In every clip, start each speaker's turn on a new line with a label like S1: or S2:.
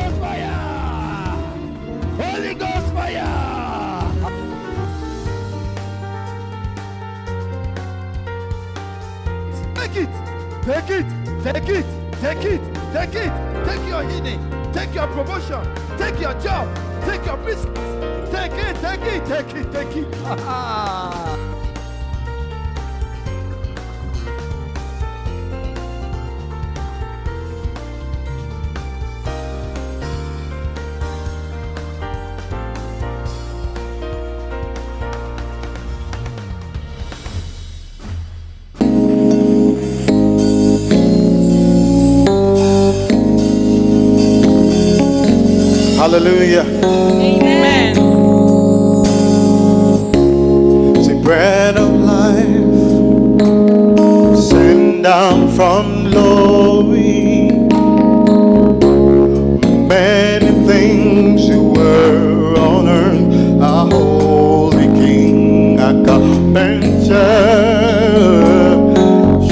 S1: Ghost fire! Holy Ghost fire! Take it! Take it! Take it! Take it! Take it! Take your healing! Take your promotion! Take your job! Take your business! Take it! Take it! Take it! Take it!
S2: Hallelujah.
S3: Amen.
S2: Say, bread of life, send down from glory. Many things you were on earth, a holy king, a carpenter.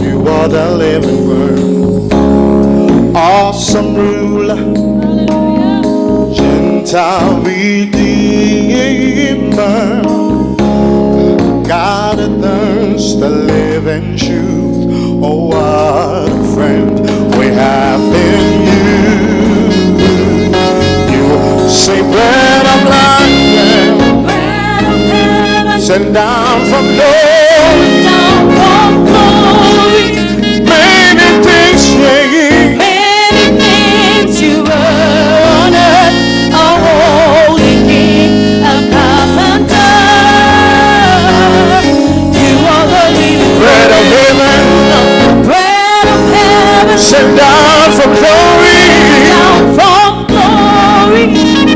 S2: You are the living word, awesome ruler. Gentile Redeemer, God of thirst, the living truth. Oh, what a friend we have in you. You say, bread of life, send down from glory. Many things,
S3: Many things you were on earth, a holy king, a carpenter. You are the living
S2: bread of heaven,
S3: bread of heaven,
S2: sent down from glory.
S3: down from glory.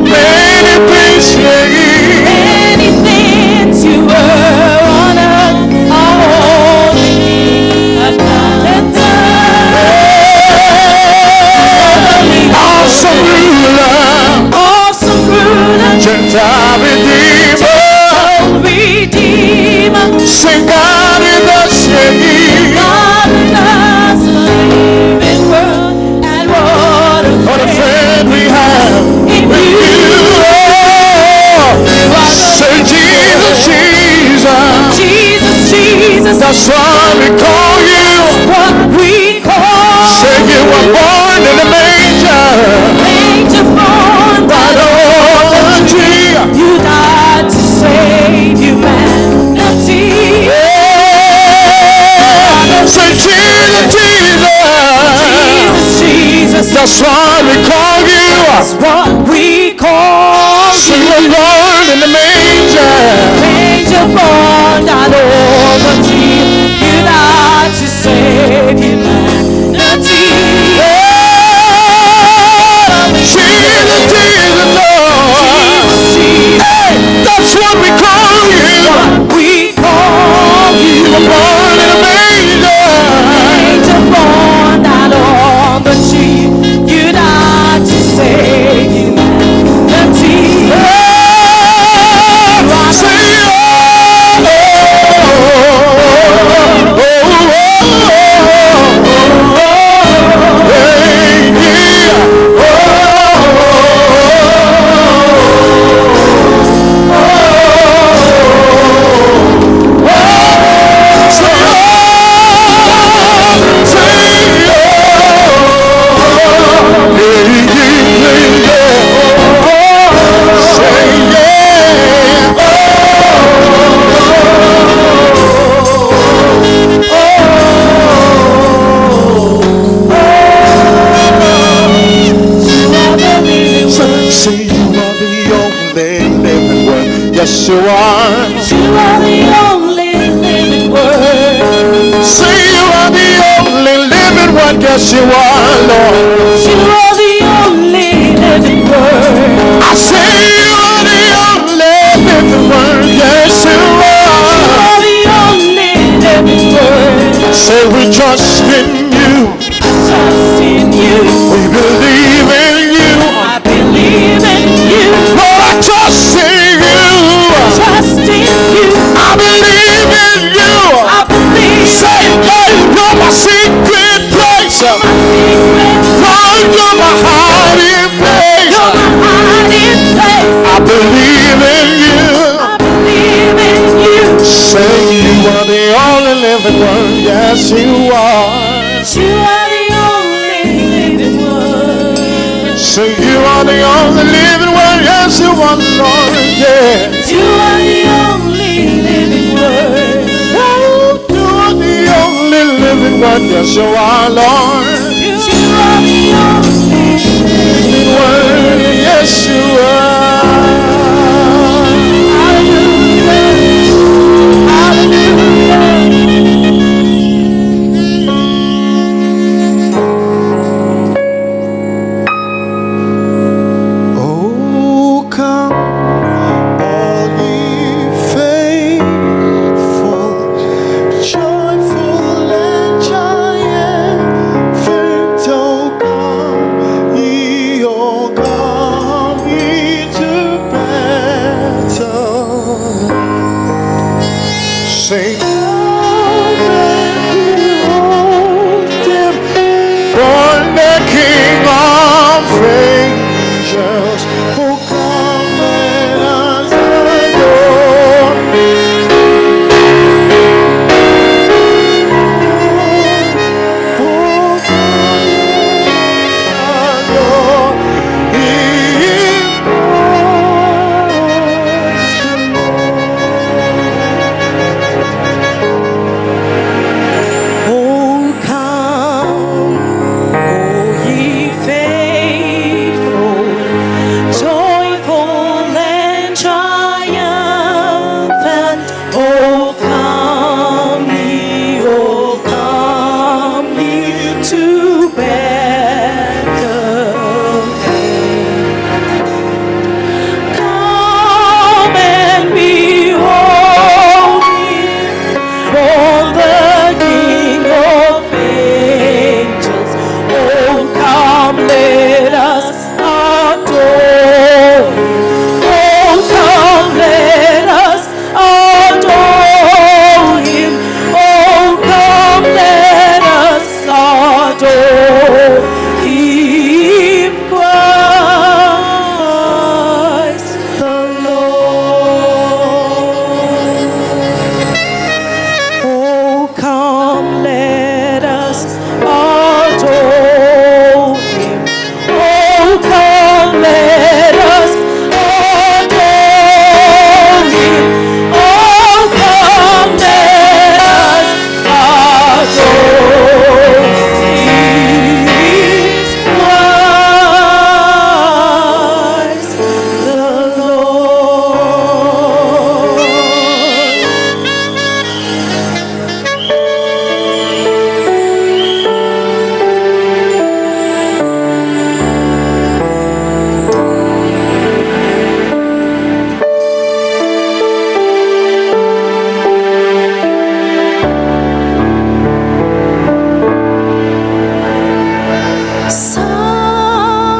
S2: Many things,
S3: Many things you were on earth, a holy king, a carpenter.
S2: awesome ruler,
S3: Awesome ruler,
S2: Gentile Redeemer.
S3: Redeemer,
S2: Sing God in the city.
S3: God in us, the living word, and what
S2: What a
S3: a
S2: friend we have
S3: in
S2: with
S3: you.
S2: you. Say Jesus, Jesus.
S3: Jesus, Jesus,
S2: That's why we call you.
S3: what we call
S2: Say you were born in a manger.
S3: angel born by the
S2: Biology.
S3: you died to save humanity.
S2: Say Jesus, Jesus.
S3: Jesus, Jesus,
S2: That's why we call you.
S3: that's what we call
S2: Say you were born in the manger.
S3: angel born died on the tree. You died to save humanity.
S2: Jesus, Jesus, Lord.
S3: Jesus,
S2: Hey, that's what we call you.
S3: what we call
S2: You
S3: you.
S2: were born in a manger.
S3: Angel born died on the tree. You died to save humanity.
S2: Say, yes, you are.
S3: You are the only living word.
S2: Say you are the only living one. Yes, you are, Lord.
S3: You are the only living word.
S2: I say you are the only living one. Yes, you
S3: You
S2: are.
S3: are the only living word.
S2: Say we trust in you.
S3: Trust in you.
S2: We believe in you.
S3: I believe in you.
S2: Lord, I trust in you.
S3: Trust in you.
S2: I believe in you.
S3: I believe.
S2: Say, hey, you're my secret place.
S3: My secret.
S2: Lord, you're my hiding place. yes you are.
S3: You are the only living word.
S2: Say you are the only living word, yes you are, Lord, yeah.
S3: You are the only living word.
S2: You are the only living word, yes you are, Lord.
S3: You are the only living
S2: Word, yes you are.
S3: Hallelujah. Hallelujah.
S2: Oh, come, all ye faithful, joyful and triumphant. Oh, come ye to battle. Sing, come and behold him, born the King of angels. Oh, come let us adore him. Oh, come adore him,
S3: Oh, come, oh ye faithful, joyful and triumphant. Oh, come ye to Bethlehem. Come and behold him, born the King of angels. Oh, come, let us adore him. Oh, come, let us adore him. Oh, come, let us adore him, Christ the Lord. Oh, come, let us adore him. Oh, come, let us adore him. Oh, come, let us adore his Christ the Lord.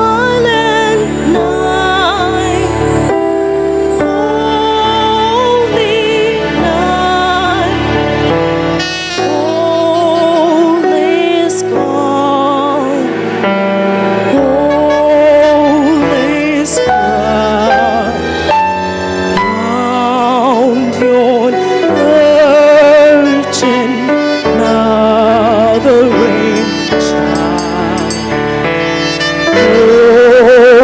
S3: Silent night, holy night, all is gone, all is bright. Round yon virgin mother rain shine.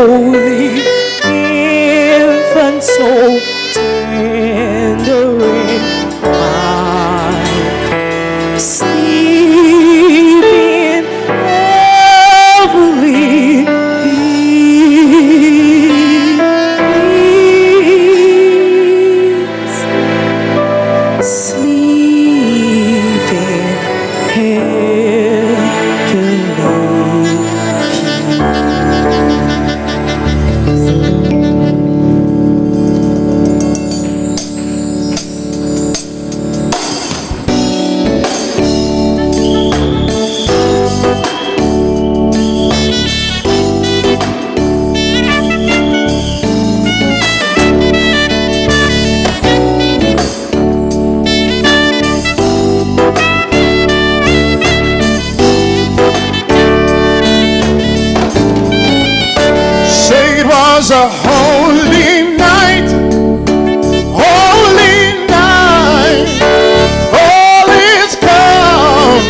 S3: Holy infant, so tender in mind, sleep in heavenly peace. Sleep in heavenly
S2: was a holy night, holy night. All is come,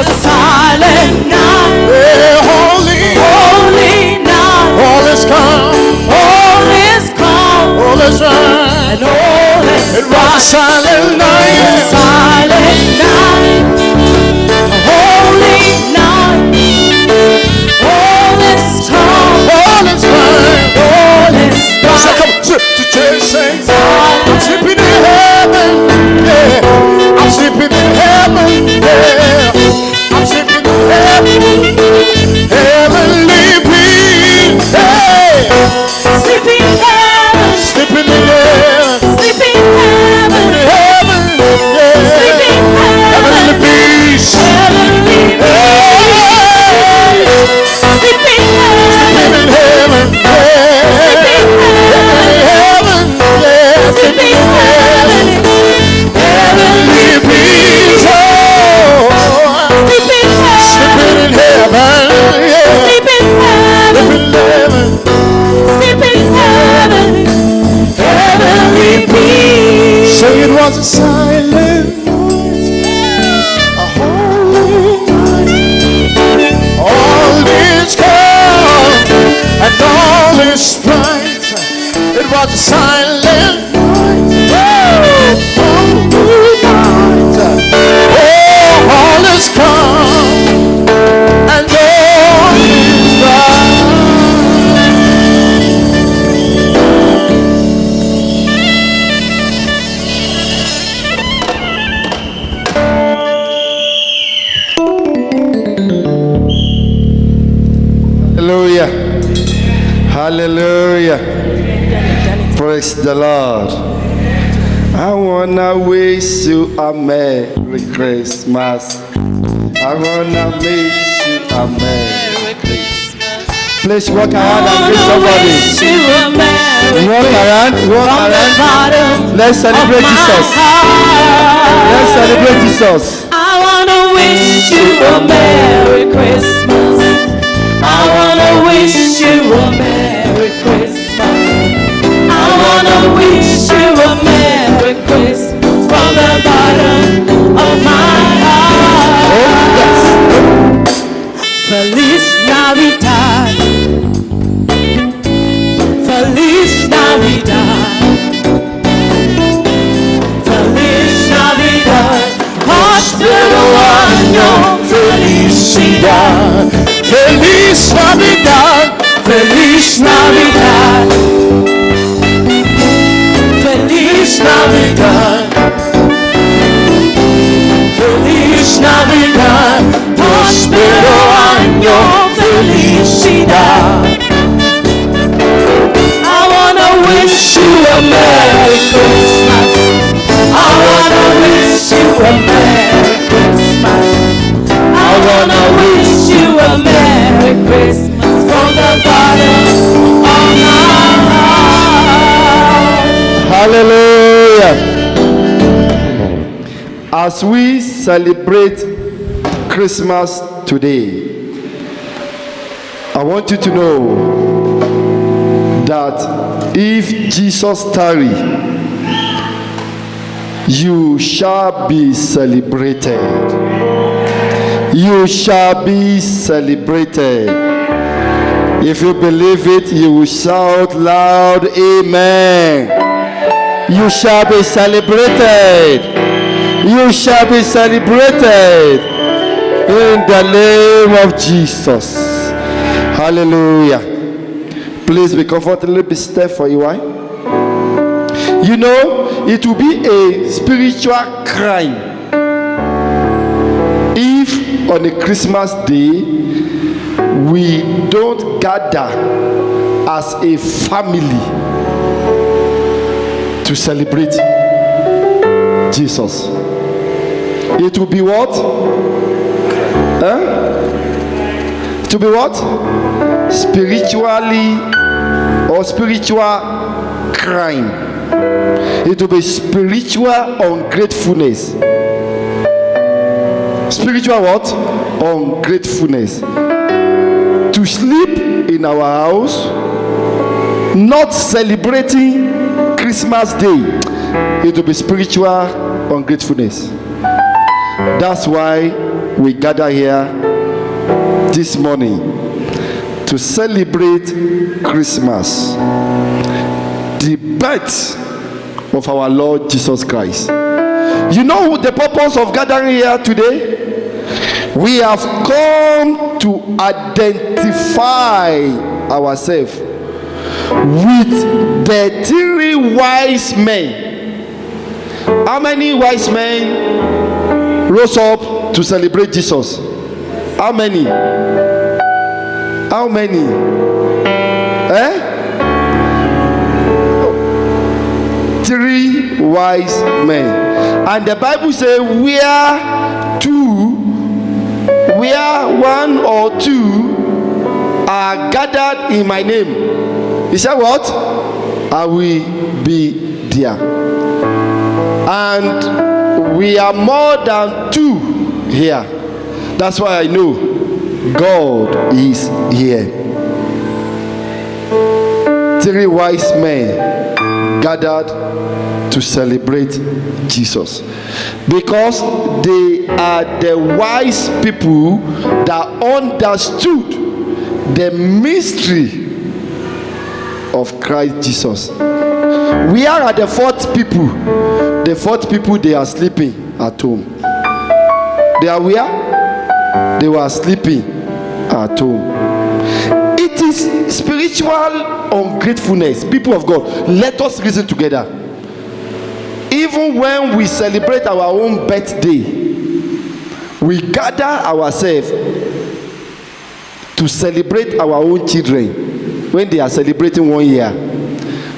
S3: was a silent night.
S2: Yeah, holy,
S3: Holy night.
S2: all is calm,
S3: All is calm.
S2: all is right.
S3: And all is
S2: It was a silent night.
S3: silent night. Holy night. All is calm.
S2: All is right.
S3: All is
S2: So
S3: bright.
S2: come on, to church sing. I'm
S3: Silent.
S2: sleeping in heaven, yeah. I'm sleeping in heaven, yeah. I'm sleeping in heaven, heavenly peace, hey.
S3: Sleeping heaven.
S2: Sleeping in heaven,
S3: Sleeping heaven.
S2: heaven, yeah.
S3: Sleeping
S2: Heavenly
S3: heaven.
S2: peace,
S3: Heavenly
S2: hey.
S3: sleeping heaven.
S2: Sleeping in heaven, yeah.
S3: Sleeping heaven.
S2: Heaven, yeah.
S3: Sleeping heaven.
S2: Heavenly peace, oh.
S3: Sleeping heaven.
S2: Sleeping in heaven, yeah.
S3: Sleeping heaven.
S2: Sleeping in heaven.
S3: Sleeping heaven. Heavenly peace.
S2: So it was a silent night, a holy night. All is calm and all is bright. It was a silent night, holy night. Oh, all is calm and all is bright. Hallelujah. Hallelujah. Praise the Lord. I wanna wish you a Merry Christmas. I wanna wish you a Merry Christmas. Please walk around and greet somebody.
S3: Wish you a Merry
S2: Walk around, walk
S3: from the
S2: around.
S3: bottom
S2: Let's celebrate
S3: of my
S2: Jesus.
S3: heart.
S2: Let's celebrate Jesus.
S3: I wanna wish you a Merry Christmas. I wanna wish you a Merry Christmas. I wanna wish you a Merry Christmas from the bottom of my heart.
S2: Oh, yes.
S3: Feliz Navidad. Feliz Navidad. Feliz Navidad. Prospero año.
S2: Felicidad. Feliz Navidad.
S3: Feliz Navidad. Feliz Navidad. Feliz Navidad. Prospero año. Felicidad. I wanna wish you a Merry Christmas. I wanna wish you a Merry Christmas. I wanna wish you a Merry Christmas from the bottom of my heart.
S1: Hallelujah. As we celebrate Christmas today, I want you to know that if Jesus tarry, you shall be celebrated. You shall be celebrated. If you believe it, you will shout loud, Amen. You shall be celebrated. You shall be celebrated in the name of Jesus. Hallelujah. Please be comfortable, be still for you. Why? You know, it will be a spiritual crime if on a Christmas day we don't gather as a family to celebrate Jesus. It will be what? To be what? Spiritually or spiritual crime. It will be spiritual ungratefulness. Spiritual what? Ungratefulness. To sleep in our house, not celebrating Christmas Day, it will be spiritual ungratefulness. That's why
S2: we gather here this morning to celebrate Christmas, the birth of our Lord Jesus Christ. You know the purpose of gathering here today? We have come to identify ourselves with the 3 wise men. How many wise men rose up to celebrate Jesus? How many? How many? 3 wise men. And the Bible says where 1 or 2 are gathered in my name, he said what? I will be there. And we are more than 2 here. That's why I know God is here. 3 wise men gathered to celebrate Jesus, because they are the wise people that understood the mystery of Christ Jesus. We are the 4th people. The 4th people, they are sleeping at home. They are where? They were sleeping at home. It is spiritual ungratefulness. People of God, let us reason together. Even when we celebrate our own birthday, we gather ourselves to celebrate our own children when they are celebrating 1 year.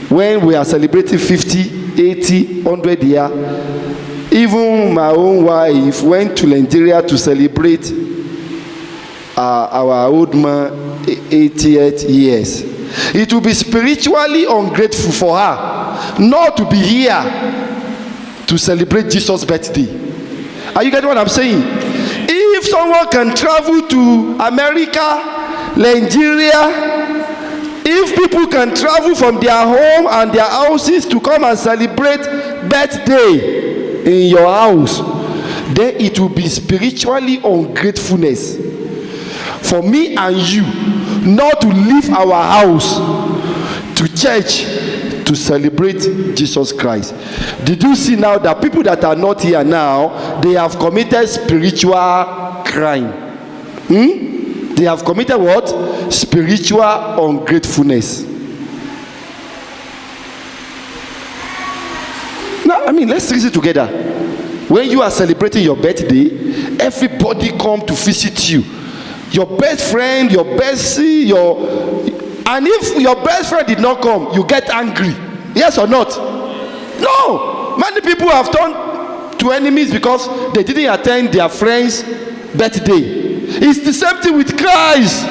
S2: When we are celebrating 50, 80, 100 years. Even my own wife went to Nigeria to celebrate our old man 88 years. It will be spiritually ungrateful for her not to be here to celebrate Jesus' birthday. Are you getting what I'm saying? If someone can travel to America, Nigeria, if people can travel from their home and their houses to come and celebrate birthday in your house, then it will be spiritually ungratefulness for me and you not to leave our house to church to celebrate Jesus Christ. Did you see now that people that are not here now, they have committed spiritual crime? They have committed what? Spiritual ungratefulness. Now, let's reason together. When you are celebrating your birthday, everybody come to visit you. Your best friend, your bestie, and if your best friend did not come, you get angry. Yes or not? No. Many people have turned to enemies because they didn't attend their friend's birthday. It's the same thing with Christ.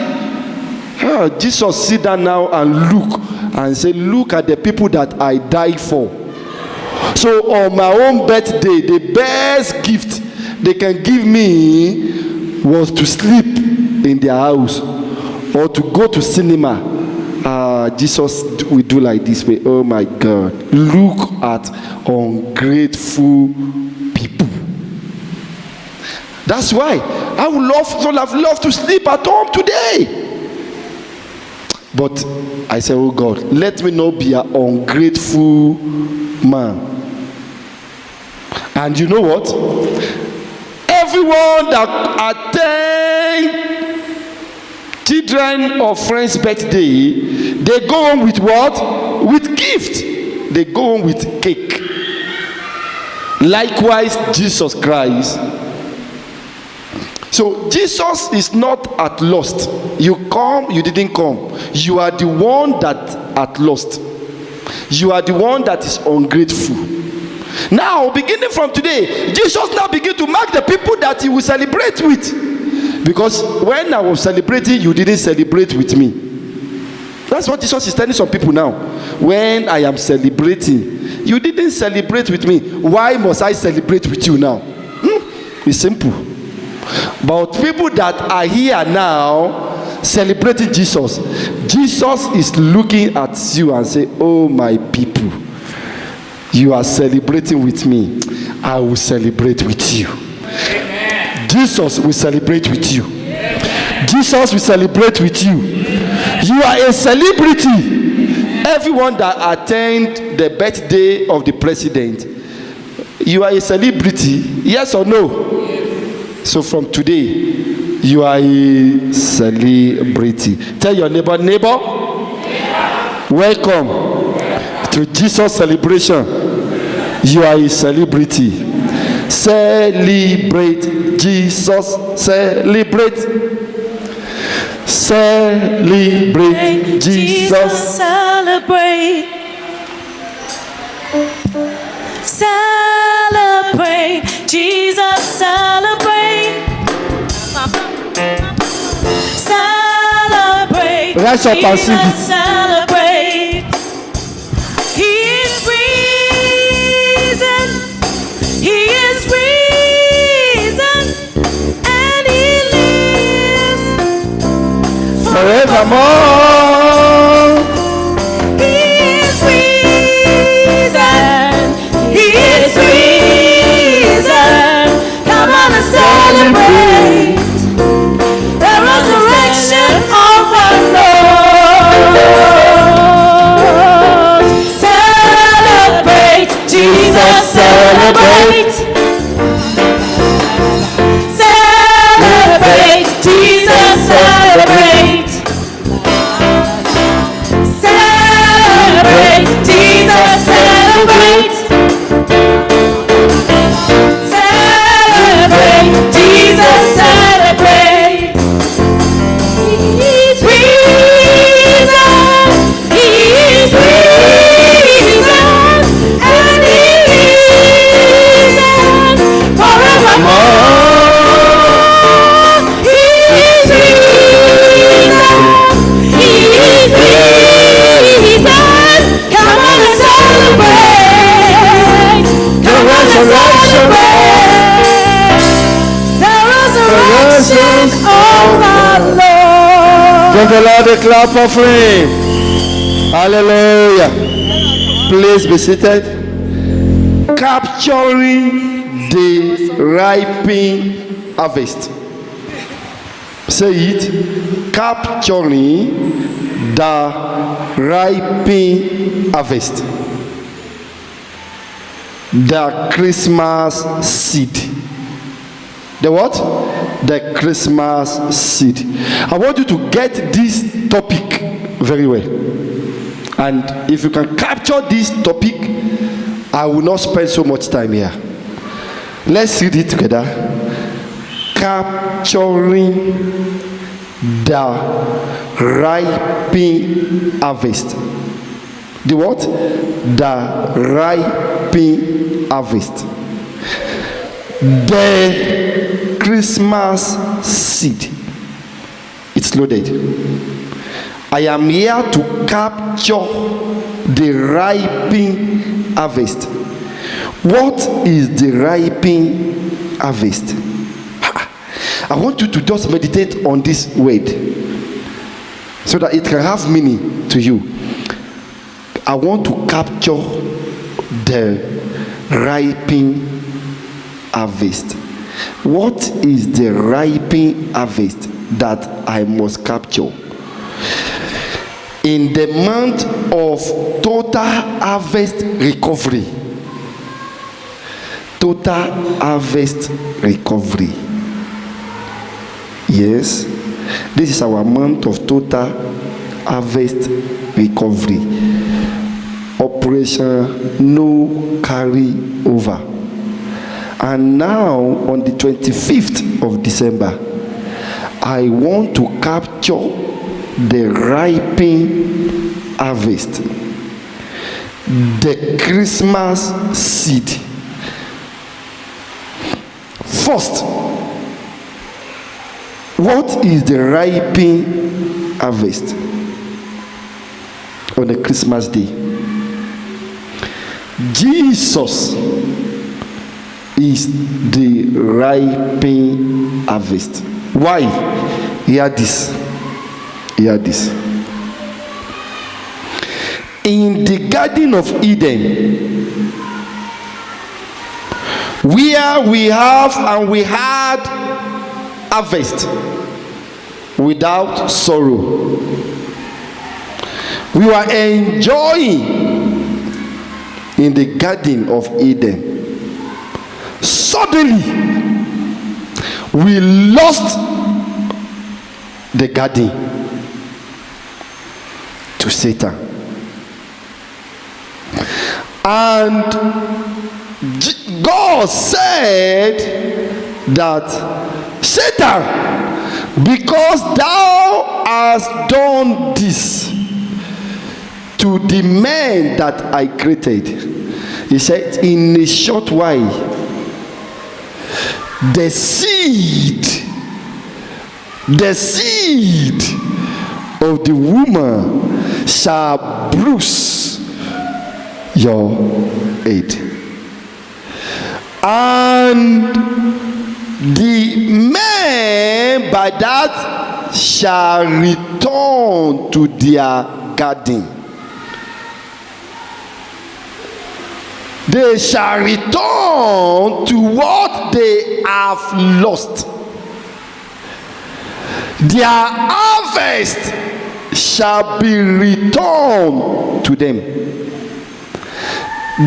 S2: Jesus sit down now and look and say, look at the people that I died for. So on my own birthday, the best gift they can give me was to sleep in their house or to go to cinema. Jesus will do like this way. Oh my God. Look at ungrateful people. That's why I would love to sleep at home today. But I said, oh God, let me not be an ungrateful man. And you know what? Everyone that attend children or friends' birthday, they go on with what? With gift. They go on with cake. Likewise, Jesus Christ. So Jesus is not at lost. You come, you didn't come. You are the one that at lost. You are the one that is ungrateful. Now, beginning from today, Jesus now begin to mark the people that he will celebrate with. Because when I was celebrating, you didn't celebrate with me. That's what Jesus is telling some people now. When I am celebrating, you didn't celebrate with me. Why must I celebrate with you now? It's simple. But people that are here now celebrating Jesus, Jesus is looking at you and say, oh my people, you are celebrating with me, I will celebrate with you. Amen. Jesus will celebrate with you. Jesus will celebrate with you. You are a celebrity. Everyone that attend the birthday of the president, you are a celebrity. Yes or no? So from today, you are a celebrity. Tell your neighbor, welcome to Jesus celebration. You are a celebrity. Celebrate Jesus. Celebrate. Celebrate Jesus.
S3: Celebrate. Celebrate Jesus. Celebrate. Celebrate.
S2: Rise up and sing it.
S3: Celebrate. He is risen. He is risen. And he lives
S2: Forevermore.
S3: He is risen. He is risen. Come on and celebrate the resurrection of our Lord. Celebrate Jesus. Celebrate. Celebrate Jesus. Celebrate. Celebrate Jesus. Celebrate. Celebrate Jesus. Celebrate. He's risen. He's risen. And he risen forevermore. He's risen. He's risen. Come on and celebrate. Come on and celebrate the resurrection of our Lord.
S2: Give the Lord a clap offering. Hallelujah. Please be seated. Capturing the ripening harvest. Say it. Capturing the ripening harvest. The Christmas seed. The what? The Christmas seed. I want you to get this topic very well. And if you can capture this topic, I will not spend so much time here. Let's read it together. Capturing the ripening harvest. The what? The ripening harvest. The Christmas seed. It's loaded. I am here to capture the ripening harvest. What is the ripening harvest? I want you to just meditate on this word so that it can have meaning to you. I want to capture the ripening harvest. What is the ripening harvest that I must capture? In the month of total harvest recovery. Total harvest recovery. Yes, this is our month of total harvest recovery. Operation No Carry Over. And now on the 25th of December, I want to capture the ripening harvest, the Christmas seed. First, what is the ripening harvest on the Christmas day? Jesus is the ripening harvest. Why? Hear this. Hear this. In the Garden of Eden, where we have and we had harvest without sorrow. We were enjoying in the Garden of Eden. Suddenly, we lost the garden to Satan. And God said that, Satan, because thou hast done this to the men that I created, he said, in a short while, the seed of the woman shall bruise your head, and the men by that shall return to their garden. They shall return to what they have lost. Their harvest shall be returned to them.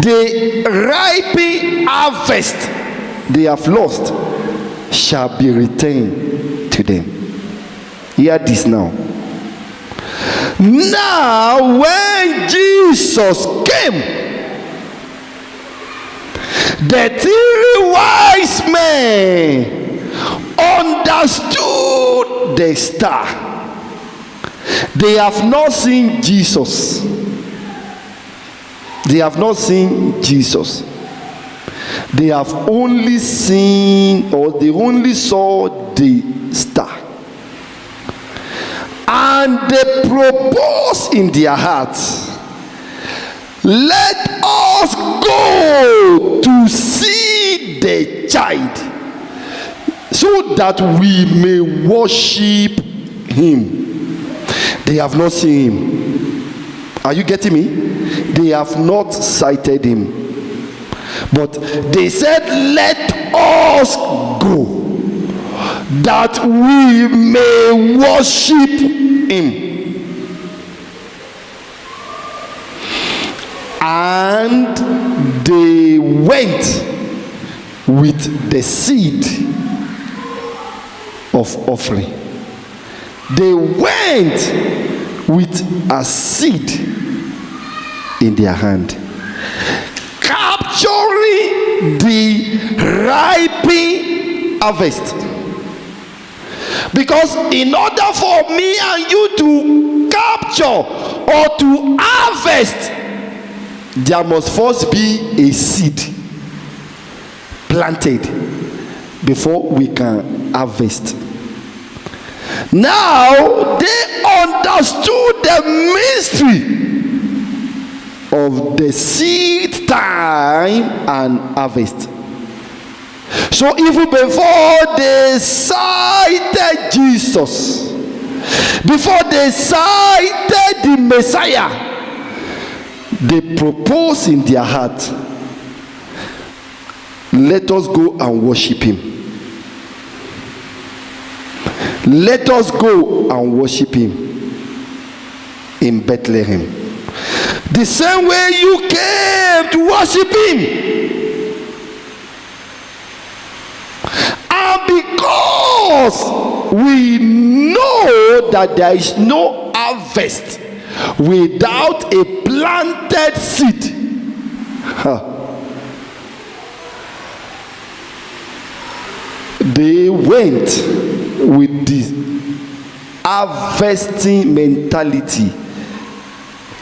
S2: The ripe harvest they have lost shall be returned to them. Hear this now. Now, when Jesus came, the 3 wise men understood the star. They have not seen Jesus. They have not seen Jesus. They have only seen, or they only saw the star. And they proposed in their hearts, let us go to see the child, so that we may worship him. They have not seen him. Are you getting me? They have not sighted him. But they said, let us go, that we may worship him. And they went with the seed of offering. They went with a seed in their hand, capturing the ripe harvest. Because in order for me and you to capture or to harvest, there must first be a seed planted before we can harvest. Now they understood the mystery of the seed time and harvest. So even before they sighted Jesus, before they sighted the Messiah, they proposed in their heart, let us go and worship him. Let us go and worship him in Bethlehem. The same way you came to worship him. And because we know that there is no harvest without a planted seed, they went with the harvesting mentality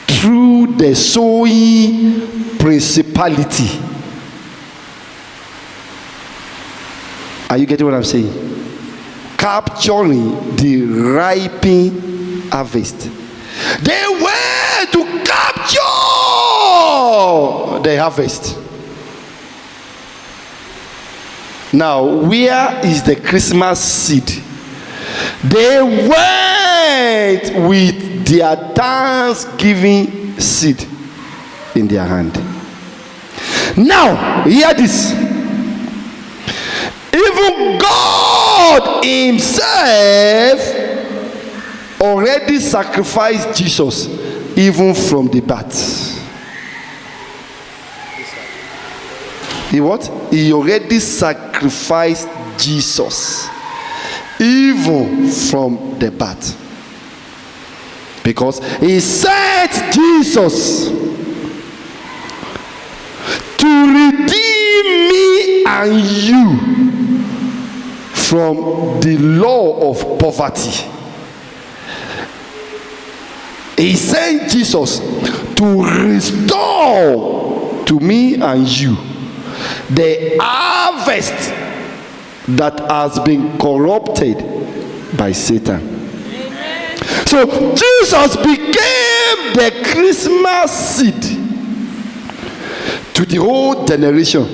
S2: through the sowing principality. Are you getting what I'm saying? Capturing the ripening harvest. They were to capture the harvest. Now, where is the Christmas seed? They went with their thanksgiving seed in their hand. Now, hear this. Even God himself already sacrificed Jesus even from the birth. He what? He already sacrificed Jesus even from the birth. Because he sent Jesus to redeem me and you from the law of poverty. He sent Jesus to restore to me and you the harvest that has been corrupted by Satan. Amen. So Jesus became the Christmas seed to the whole generation.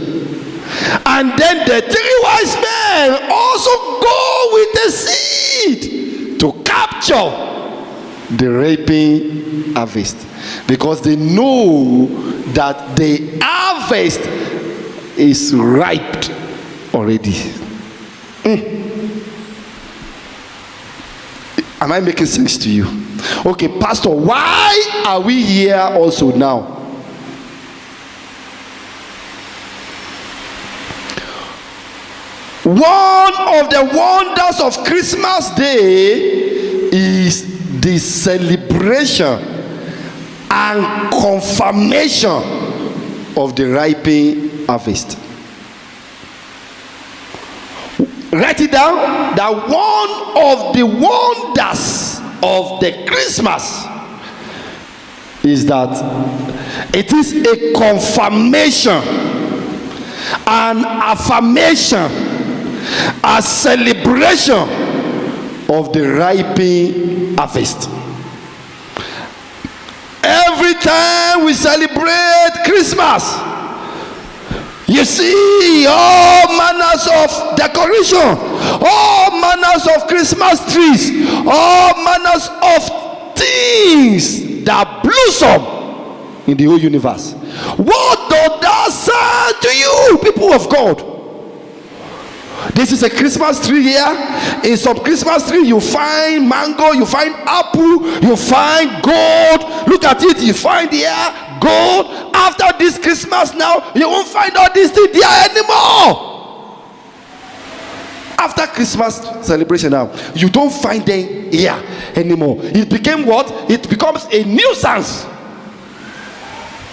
S2: And then the three wise men also go with the seed to capture the reaping harvest, because they know that the harvest is ripe already. Am I making sense to you? Okay, Pastor, why are we here also now? One of the wonders of Christmas Day is the celebration and confirmation of the ripening harvest. Write it down that one of the wonders of the Christmas is that it is a confirmation, an affirmation, a celebration of the ripening harvest. Every time we celebrate Christmas, you see all manners of decoration, all manners of Christmas trees, all manners of things that blossom in the whole universe. What does that sound to you, people of God? This is a Christmas tree here. In some Christmas tree, you find mango, you find apple, you find gold. Look at it, you find here gold. After this Christmas now, you won't find all these things there anymore. After Christmas celebration now, you don't find them here anymore. It became what? It becomes a nuisance.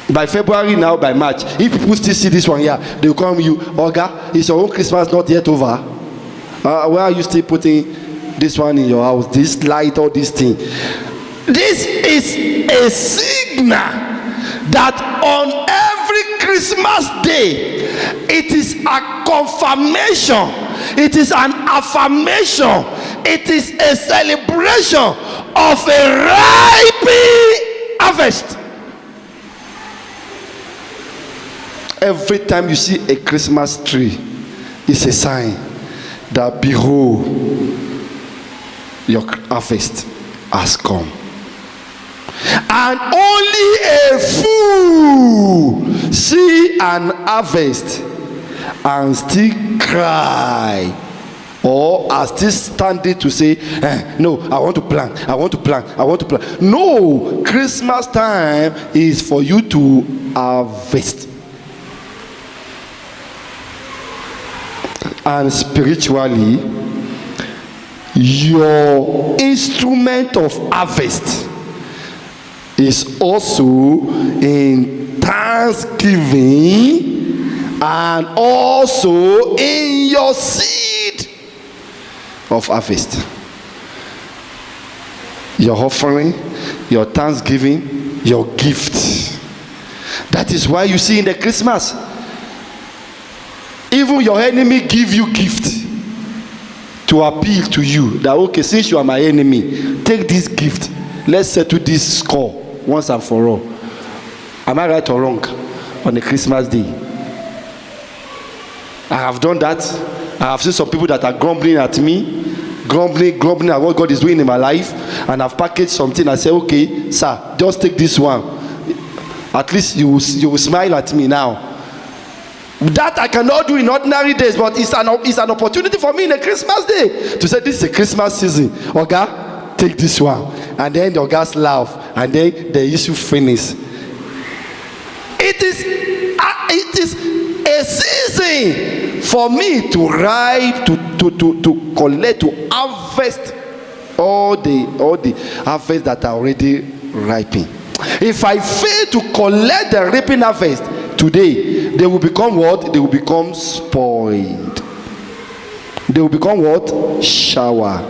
S2: By February now, by March, if people still see this one here, they will come you, Oga, is your own Christmas not yet over? Why are you still putting this one in your house? This light or this thing? This is a signal that on every Christmas day, it is a confirmation, it is an affirmation, it is a celebration of a ripening harvest. Every time you see a Christmas tree, it's a sign that behold, your harvest has come. And only a fool see an harvest and still cry, or are still standing to say, no, I want to plant, I want to plant, I want to plant. No, Christmas time is for you to harvest. And spiritually, your instrument of harvest is also in thanksgiving and also in your seed of harvest. Your offering, your thanksgiving, your gift. That is why you see in the Christmas, even your enemy give you gift to appeal to you that, okay, since you are my enemy, take this gift, let's settle this score once and for all. Am I right or wrong on a Christmas day? I have done that. I have seen some people that are grumbling at me, grumbling at what God is doing in my life, and I've packaged something. I say, okay, sir, just take this one. At least you will smile at me now. That I cannot do in ordinary days, but it's an opportunity for me in a Christmas day to say this is a Christmas season. Oga, take this one. And then the Ogas laugh, and then the issue finishes. It is a season for me to ripe, to collect, to harvest all the harvest that are already ripening. If I fail to collect the ripening harvest today, they will become what? They will become spoiled. They will become what? Shower.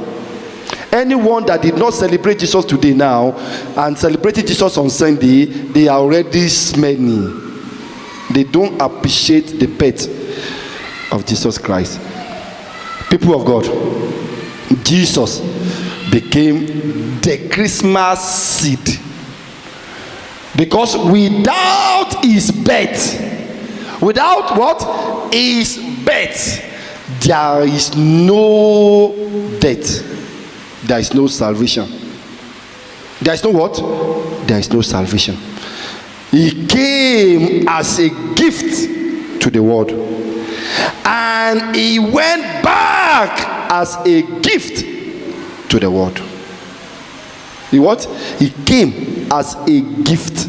S2: Anyone that did not celebrate Jesus today now and celebrated Jesus on Sunday, they are already smelling. They don't appreciate the pet of Jesus Christ. People of God, Jesus became the Christmas seed. Because without his birth, without what? His birth, there is no death. There is no salvation. There is no what? There is no salvation. He came as a gift to the world. And he went back as a gift to the world. He what? He came as a gift.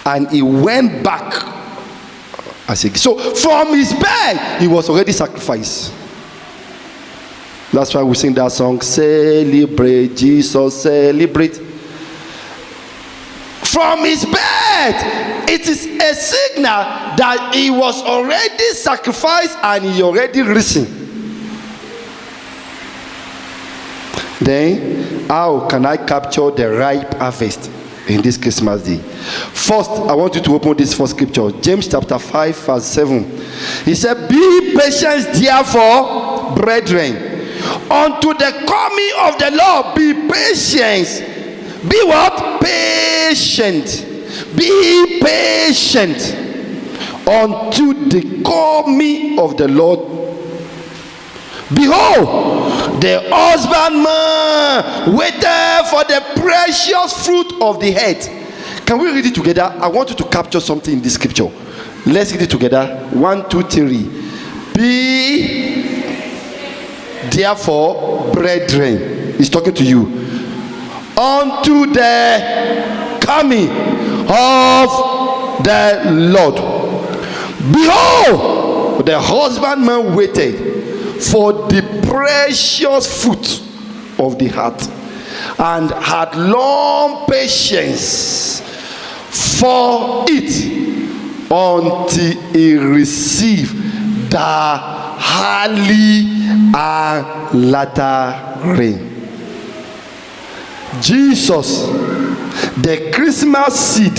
S2: And he went back as a gift. So from his birth, he was already sacrificed. That's why we sing that song, celebrate Jesus, celebrate. From his birth, it is a signal that he was already sacrificed and he already risen. Then, how can I capture the ripe harvest in this Christmas day? First, I want you to open this first scripture, James chapter 5 verse 7. He said, be patient therefore, brethren, unto the coming of the Lord. Be patient. Be what? Patient. Be patient unto the coming of the Lord. Behold, the husbandman waited for the precious fruit of the earth. Can we read it together? I want you to capture something in this scripture. Let's read it together. 1, 2, 3. Be therefore, brethren, he's talking to you, unto the coming of the Lord. Behold, the husbandman waited for the precious fruit of the heart, and had long patience for it until he received the early and latter rain. Jesus, the Christmas seed,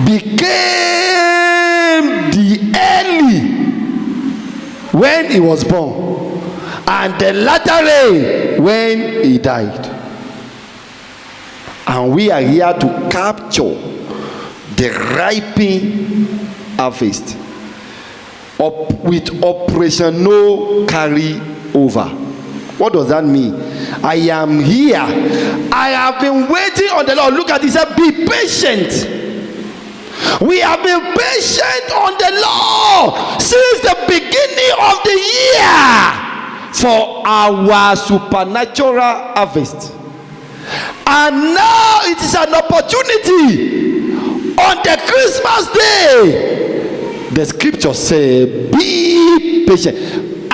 S2: became the early when he was born, and the latter rain when he died. And we are here to capture the ripening harvest with operation no carry over. What does that mean? I am here. I have been waiting on the Lord. Look at it. He said, be patient. We have been patient on the Lord since the beginning of the year for our supernatural harvest. And now it is an opportunity on the Christmas day. The scripture says, be patient.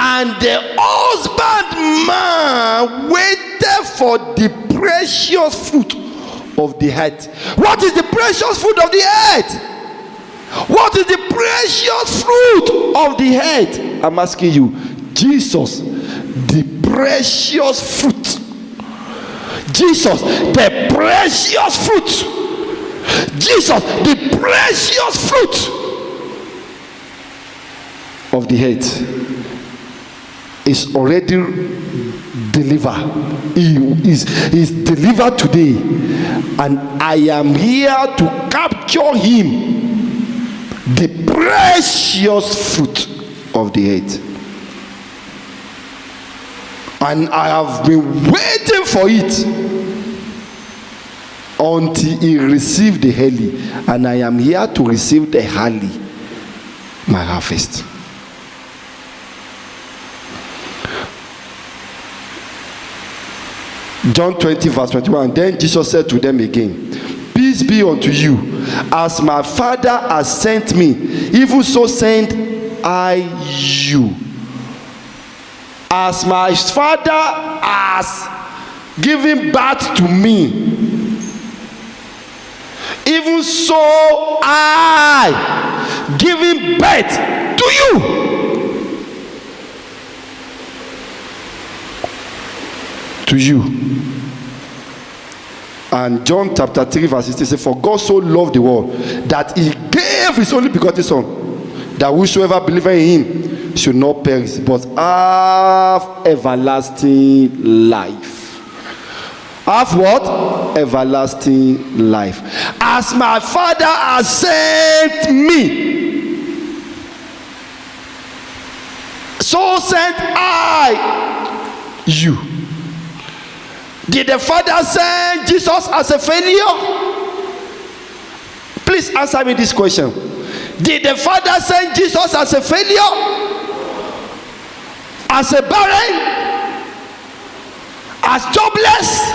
S2: And the husbandman waited for the precious fruit of the earth. What is the precious fruit of the earth? What is the precious fruit of the earth? I'm asking you. Jesus, the precious fruit. Jesus, the precious fruit. Jesus, the precious fruit of the earth is already delivered. He is delivered today, and I am here to capture him, the precious fruit of the earth. And I have been waiting for it until he received the early, and I am here to receive the early my harvest. John 20 verse 21. Then Jesus said to them again, peace be unto you. As my Father has sent me, even so send I you. As my Father has given birth to me, even so I giving birth to you. To you. And John chapter 3 verse 16 says, for God so loved the world that he gave his only begotten son, that whosoever believeth in him should not perish but have everlasting life. Have what? Everlasting life. As my Father has sent me, so sent I you. Did the Father send Jesus as a failure? Please answer me this question. Did the Father send Jesus as a failure? As a barren? As jobless?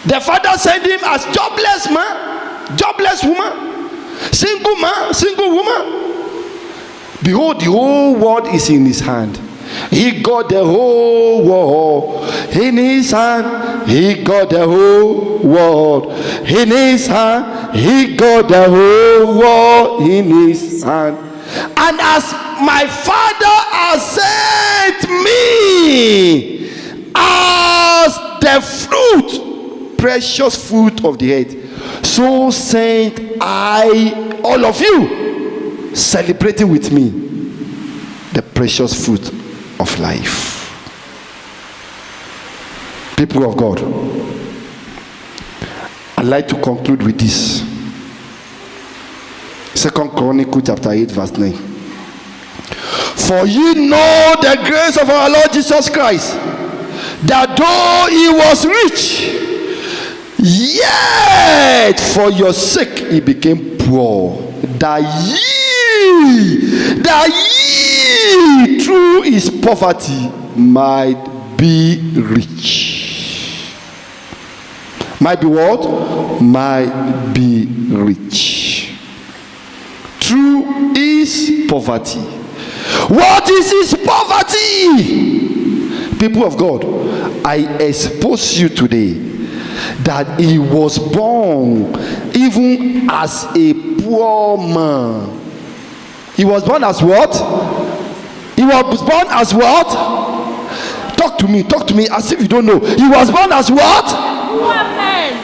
S2: The Father sent him as jobless man, jobless woman, single man, single woman. Behold, the whole world is in his hand. He got the whole world in his hand. He got the whole world in his hand. He got the whole world in his hand. And as my Father has sent me as the fruit, precious fruit of the earth, so sent I all of you, celebrating with me the precious fruit of life. People of God, I'd like to conclude with this. 2 Chronicles chapter 8 verse 9. For ye know the grace of our Lord Jesus Christ, that though he was rich, yet for your sake he became poor, that ye through his poverty might be rich. Might be what? Might be rich. Through his poverty. What is his poverty? People of God, I expose you today that he was born even as a poor man. He was born as what? He was born as what? Talk to me as if you don't know. He was born as what? Poor man.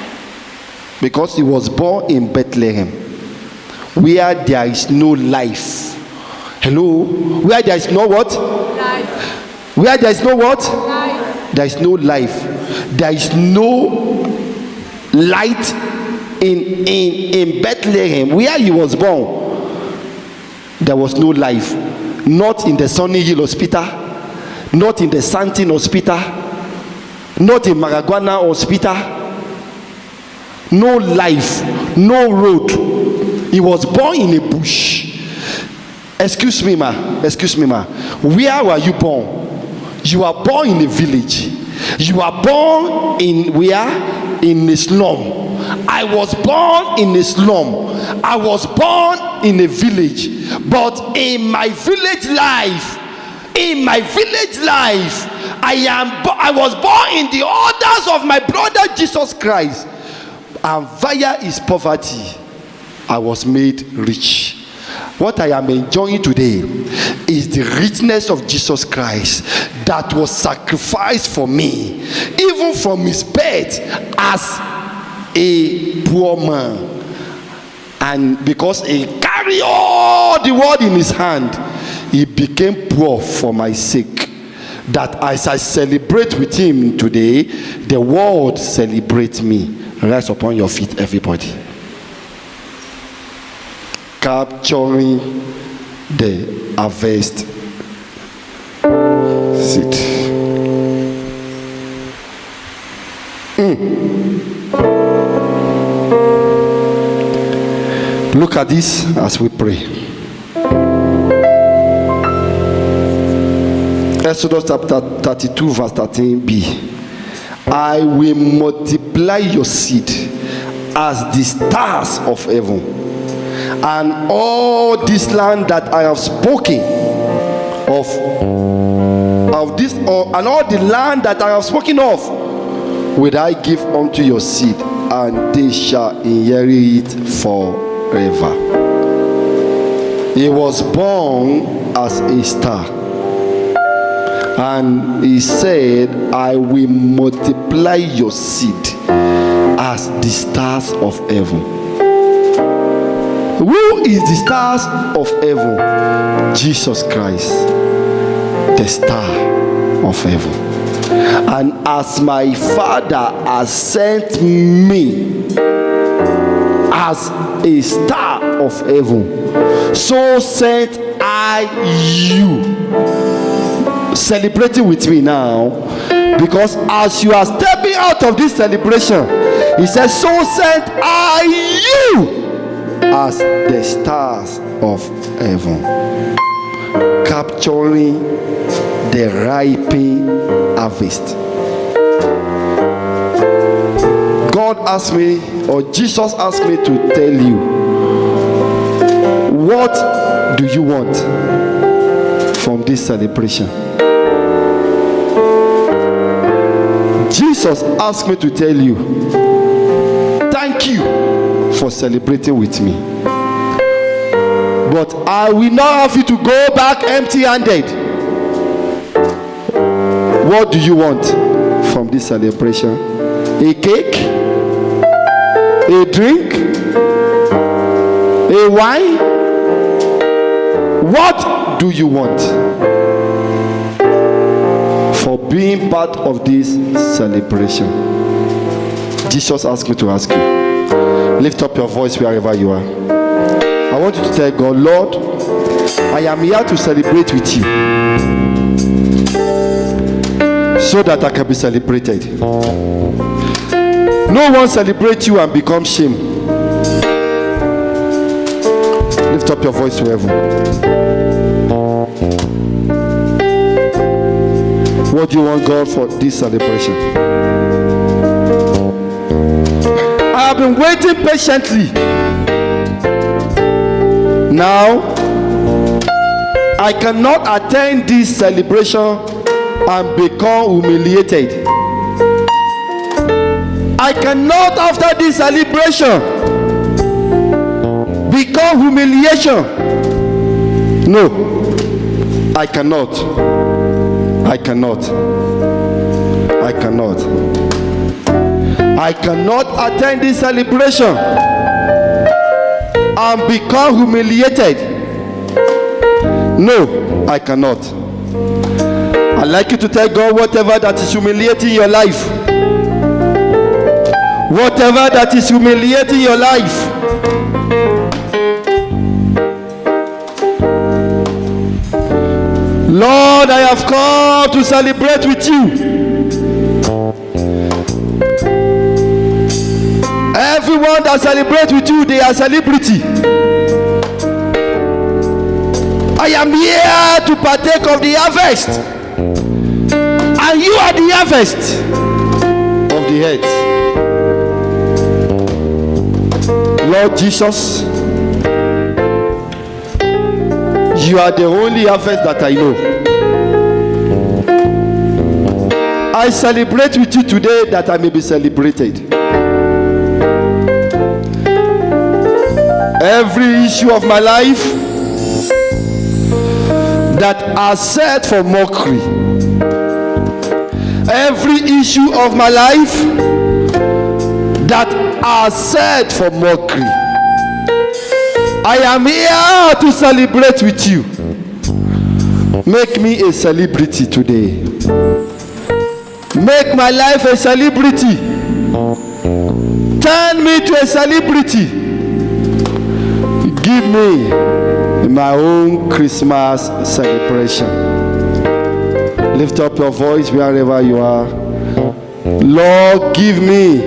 S2: Because he was born in Bethlehem, where there is no life. Hello? Where there is no what? Life. Where there is no what? Life. There is no life. There is no light in Bethlehem, where he was born. There was no life. Not in the Sunny Hill Hospital, not in the Santin Hospital, not in Maragwana Hospital. No life, no road. He was born in a bush. Excuse me ma. Where were you born? You were born in a village. You were born in where? In a slum. I was born in a slum. I was born in a village. But in my village life, I was born in the orders of my brother Jesus Christ. And via his poverty, I was made rich. What I am enjoying today is the richness of Jesus Christ that was sacrificed for me, even from his birth as a poor man. And because he carried all the world in his hand, he became poor for my sake. That as I celebrate with him today, the world celebrates me. Rise upon your feet, everybody. Capturing the harvest seed. Look at this as we pray. Exodus chapter 32 verse 13b. I will multiply your seed as the stars of heaven, and all this land that I have spoken of this, and all the land that I have spoken of, will I give unto your seed, and they shall inherit it forever. He was born as a star, and he said, I will multiply your seed as the stars of heaven. Who is the stars of heaven? Jesus Christ, the star of heaven. And as my Father has sent me as a star of heaven, so sent I you. Celebrating with me now, because as you are stepping out of this celebration, he says, so sent I you as the stars of heaven, capturing the ripening harvest. God asked me, or Jesus asked me to tell you, what do you want from this celebration? Jesus asked me to tell you, thank you for celebrating with me, but I will not have you to go back empty-handed. What do you want from this celebration? A cake? A drink? A wine? What do you want for being part of this celebration? Jesus asked me to ask you. Lift up your voice wherever you are. I want you to tell God, Lord, I am here to celebrate with you, so that I can be celebrated. No one celebrates you and become shame. Lift up your voice to heaven. What do you want God for this celebration? I have been waiting patiently. Now, I cannot attend this celebration and become humiliated. I cannot, after this celebration, become humiliation. No, I cannot. I cannot. I cannot. I cannot attend this celebration and become humiliated. No, I cannot. I'd like you to tell God whatever that is humiliating your life. Whatever that is humiliating your life. Lord, I have come to celebrate with you. Everyone that celebrates with you, they are celebrity. I am here to partake of the harvest, and you are the harvest of the earth. Lord Jesus, you are the only harvest that I know. I celebrate with you today that I may be celebrated. Every issue of my life that are set for mockery, every issue of my life that are set for mockery, I am here to celebrate with you. Make me a celebrity today. Make my life a celebrity. Turn me to a celebrity. Give me my own Christmas celebration. Lift up your voice wherever you are. Lord, give me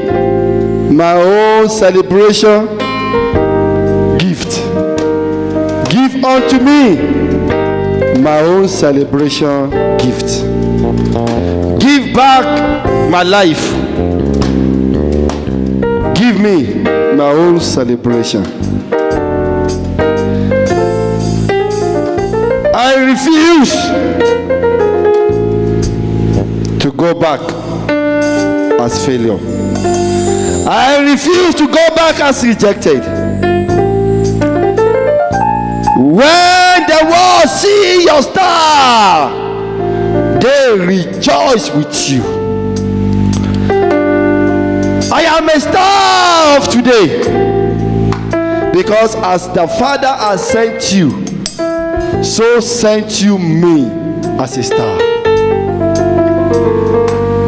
S2: my own celebration gift. Give unto me my own celebration gift. Give back my life. Give me my own celebration. I refuse to go back as failure. I refuse to go back as rejected. When the world see your star, they rejoice with you. I am a star of today, because as the Father has sent you, so sent you me as a star.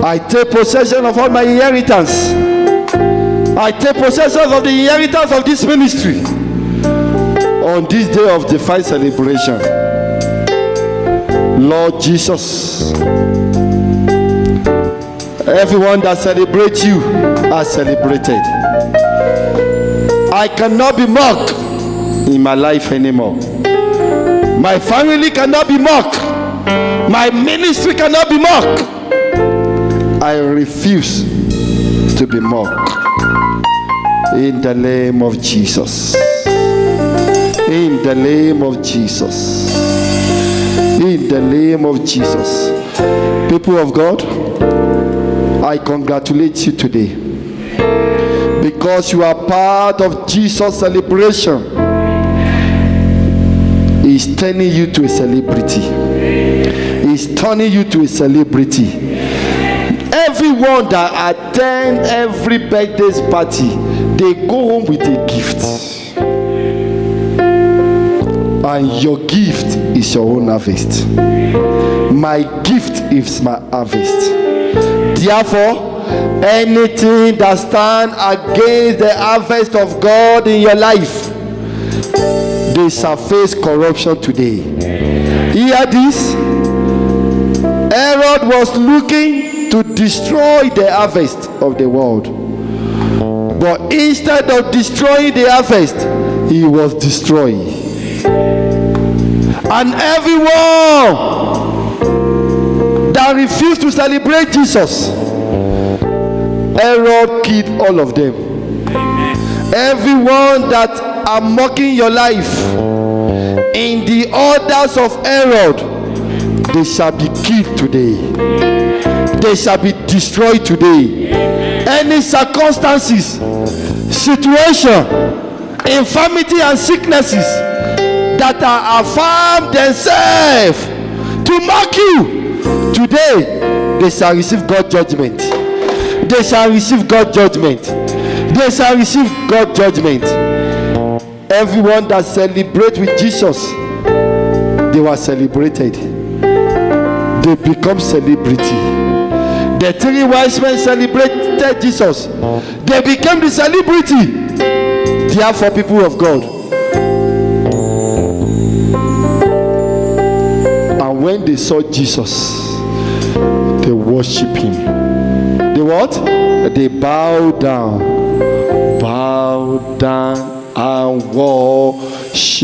S2: I take possession of all my inheritance. I take possession of the inheritance of this ministry on this day of divine celebration. Lord Jesus, everyone that celebrates you are celebrated. I cannot be mocked in my life anymore. My family cannot be mocked. My ministry cannot be mocked. I refuse to be mocked. In the name of Jesus. In the name of Jesus. In the name of Jesus. People of God, I congratulate you today, because you are part of Jesus' celebration. He's turning you to a celebrity. He's turning you to a celebrity. Everyone that attend every birthday party, they go home with a gift. And your gift is your own harvest. My gift is my harvest. Therefore, anything that stands against the harvest of God in your life, they shall face corruption today. Hear this. Herod was looking to destroy the harvest of the world, but instead of destroying the harvest, he was destroying. And everyone that refused to celebrate Jesus, Herod killed all of them. Everyone that are mocking your life in the orders of Herod, they shall be killed today. They shall be destroyed today. Any circumstances, situation, infirmity and sicknesses that are affirmed themselves to mock you, today they shall receive God's judgment. They shall receive God's judgment. They shall receive God's judgment. Everyone that celebrates with Jesus, they were celebrated. They become celebrity. The three wise men celebrated Jesus. They became the celebrity. Therefore, people of God, and when they saw Jesus, they worship him. They what? They bow down and worship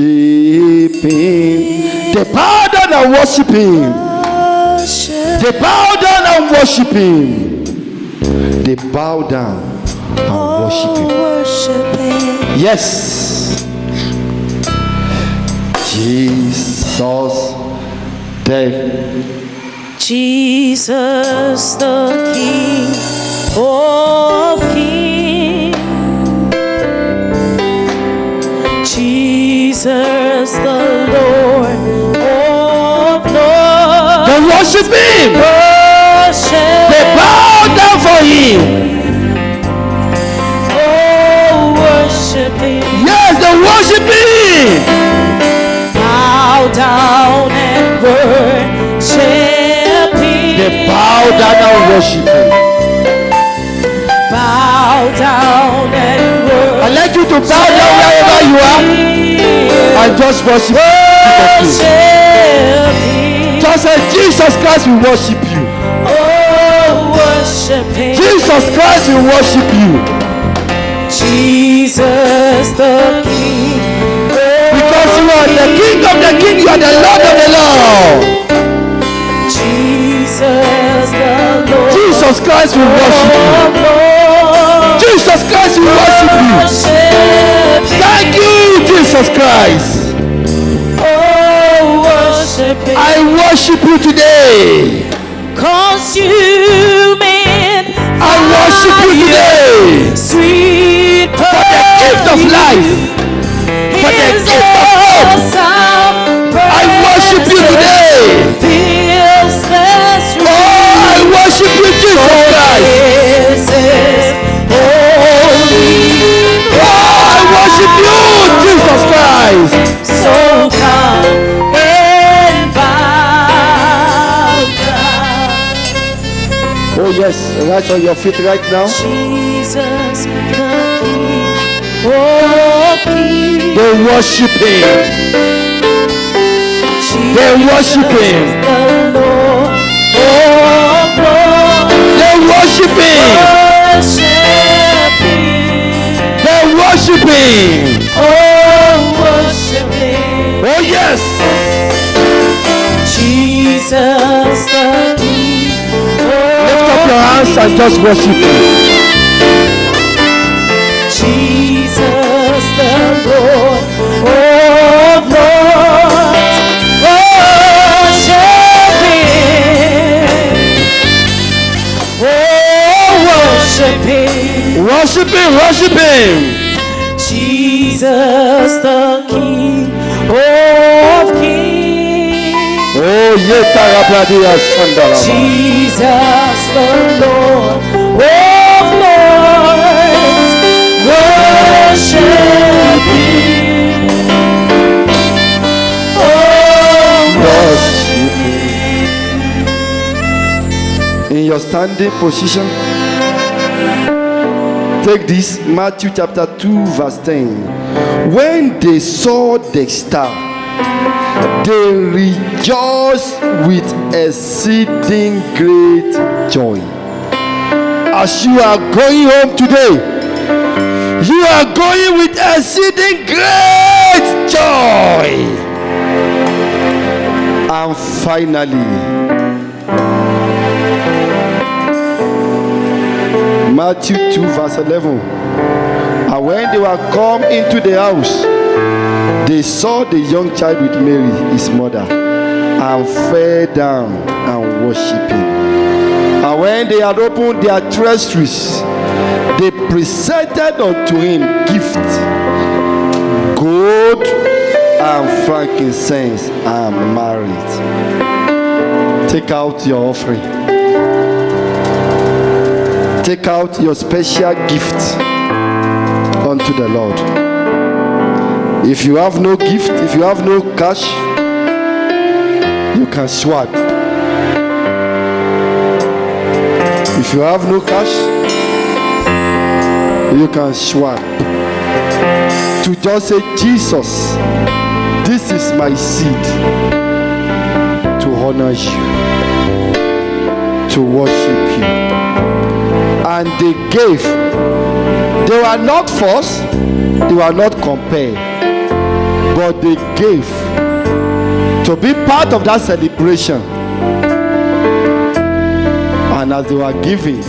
S2: him. They bow down and worship him. They bow down and worship him. They bow down and worship him. Yes. Jesus
S3: Jesus the King of Kings. Jesus the Lord of Lords.
S2: They worship him. They bow down for him.
S3: Oh, worship him.
S2: Yes, they worship him.
S3: Bow down and worship him.
S2: They bow down and worship him.
S3: Bow down and worship.
S2: I'd like you to bow down wherever you are and just worship him. Just say, Jesus Christ will worship you.
S3: Oh, worship him.
S2: Jesus Christ will worship you.
S3: Jesus the King.
S2: Because you are the King are the Lord of the Lord.
S3: Jesus the Lord.
S2: Jesus Christ will worship you. Jesus Christ will worship you. Thank you, Jesus Christ.
S3: Oh, worship Him.
S2: I worship you today.
S3: Consuming
S2: I worship you today.
S3: Sweet
S2: For the gift of life. For the
S3: His
S2: gift of hope.
S3: awesome
S2: I worship you today.
S3: fills the street.
S2: Oh, I worship you, Jesus Christ.
S3: This is holy.
S2: Oh, I worship you, Jesus Christ.
S3: So come and bow down.
S2: Oh yes, right on your feet right now.
S3: Jesus the King of Kings.
S2: They worship Him. They worship Him.
S3: The Lord of Lords.
S2: They worship Him.
S3: Worship Him.
S2: They worship Him.
S3: Oh, worship Him.
S2: Oh yes.
S3: Jesus the King.
S2: Lift up your hands and just worship Him.
S3: Jesus the Lord of Lords. Worship Him. Oh, worship Him.
S2: Worship Him. Worship Him.
S3: Jesus the King of Kings.
S2: Oh yeta rabradia sandalama.
S3: Jesus the Lord of Lords. Worship Him. Oh,
S2: Worship Him. In your standing position, take this, Matthew chapter 2 verse 10. When they saw the star, they rejoiced with exceeding great joy. As you are going home today, you are going with exceeding great joy. And finally, Matthew 2 verse 11. And when they were come into the house, they saw the young child with Mary, his mother, and fell down and worshipped Him. And when they had opened their treasuries, they presented unto Him gifts, gold and frankincense and myrrh. Take out your offering. Take out your special gift unto the Lord. If you have no gift, if you have no cash, you can swap. If you have no cash, you can swap. To just say, Jesus, this is my seed to honor you, to worship you. And they gave. They were not forced, they were not compelled, but they gave to be part of that celebration. And as they were giving,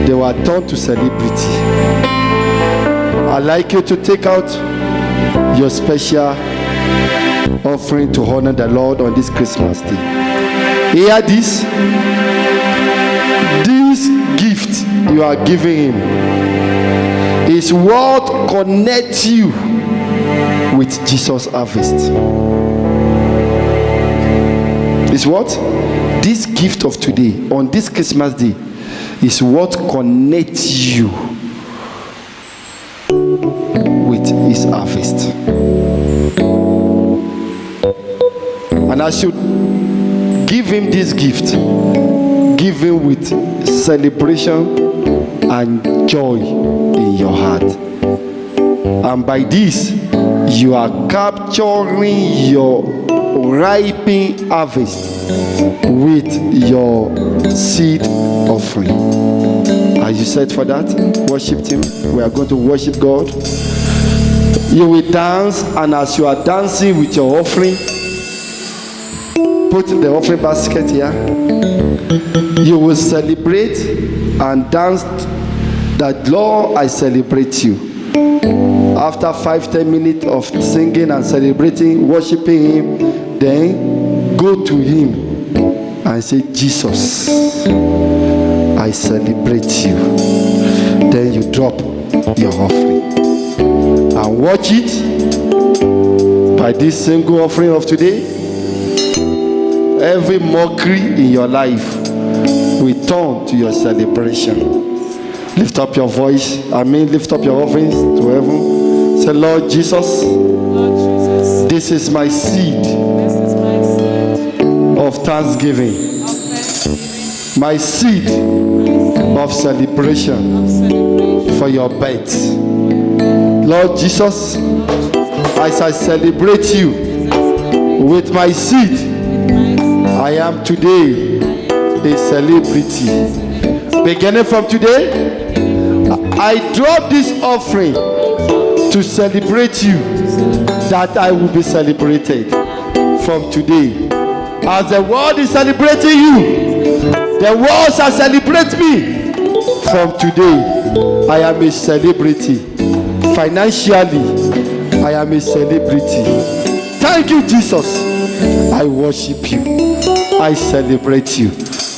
S2: they were turned to celebrity. I'd like you to take out your special offering to honor the Lord on this Christmas day. Hear this. This gift you are giving Him is what connects you with Jesus' harvest. Is what? This gift of today, on this Christmas day, is what connects you with His harvest. And I should give Him this gift, give Him with celebration and joy in your heart. And by this, you are capturing your ripening harvest with your seed offering. Are you set for that? Worship Him. We are going to worship God. You will dance, and as you are dancing with your offering, put the offering basket here. You will celebrate and dance that, Lord, I celebrate you. After 5-10 minutes of singing and celebrating, worshiping him, then go to him and say, Jesus, I celebrate you. Then you drop your offering and watch it. By this single offering of today, every mockery in your life will turn to your celebration. Lift up your voice. Lift up your offerings to heaven. Say, Lord Jesus, this is my seed of thanksgiving, my seed of celebration for your birth. Lord Jesus, as I celebrate you with my seed, I am today a celebrity. Beginning from today, I drop this offering to celebrate you, that I will be celebrated from today. As the world is celebrating you, the world shall celebrate me. From today, I am a celebrity. Financially, I am a celebrity. Thank you, Jesus. I worship you. I celebrate you.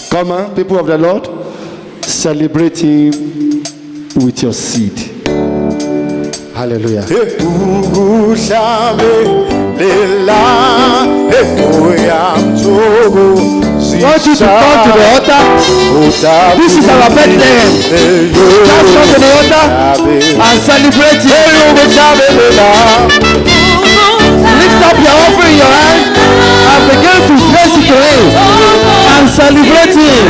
S2: Come on, people of the Lord, celebrate him with your seed. Hallelujah. Want you to come to the altar. This is our birthday. Just come to the altar and celebrate it. Lift up your offering in your hand and begin to praise it to him and celebrate him.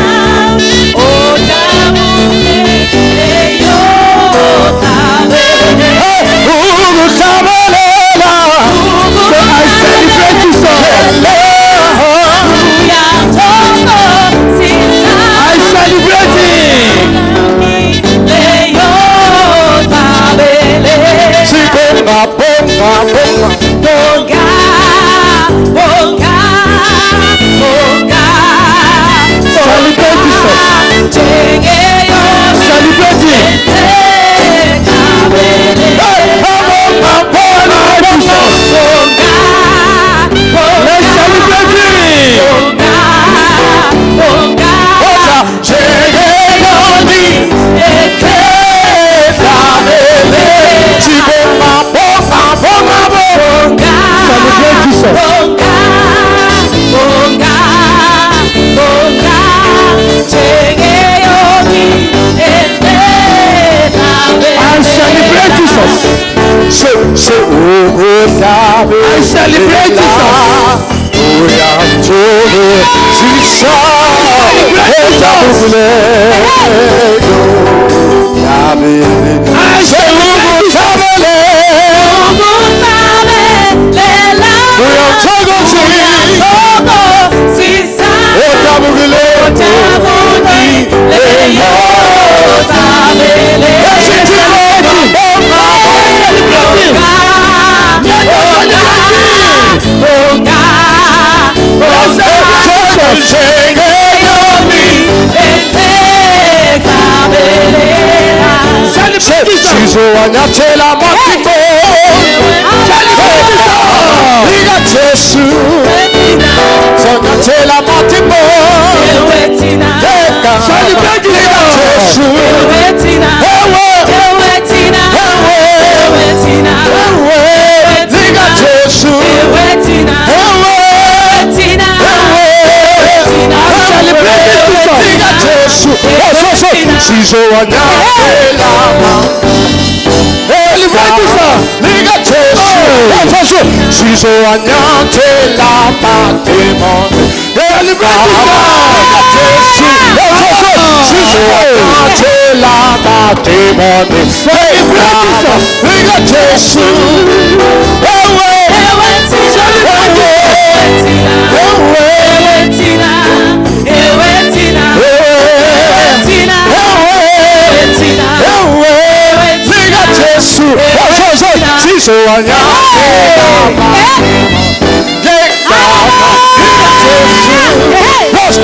S2: Siso anyatela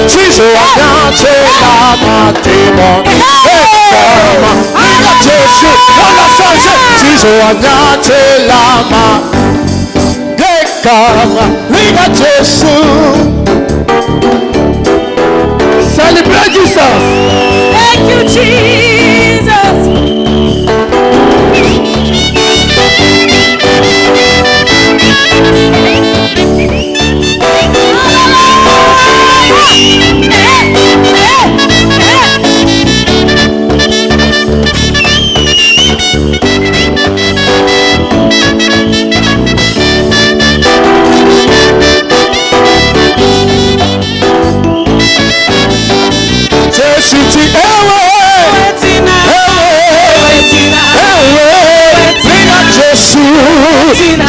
S2: Siso anyatela matimo Jesu wala sanse Siso anyatela Liga Jesu. Celebrate Jesus.
S3: Thank you, Jesus.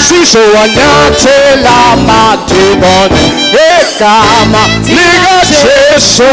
S2: Siso anyatela matibone ekama liga Jesu